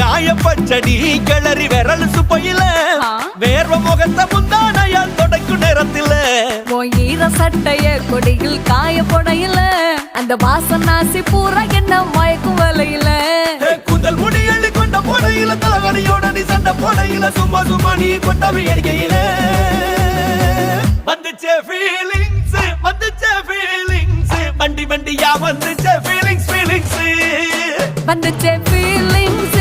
காய பச்சடி கிளறி விரல் சுப்பையில வேர்வ முகத்தை முந்தானையால் தொடக்கும் நேரத்தில ஈர சட்டைய கொடியில் காய பொடையில அந்த வாசனாசி பூரா என்ன மயக்கும் வலையில கூந்தல் முடி அள்ளி கொண்ட போடையில தலைவலியோட நீ சண்டை போடையில சும்மா சும்மா நீ கொண்டவை அடிக்கையில வந்துச்சே ஃபீலிங்ஸ் வந்துச்சே ஃபீலிங்ஸ் வண்டி வண்டியா வந்துச்சே ஃபீலிங்ஸ் வந்துச்சே ஃபீலிங்ஸ்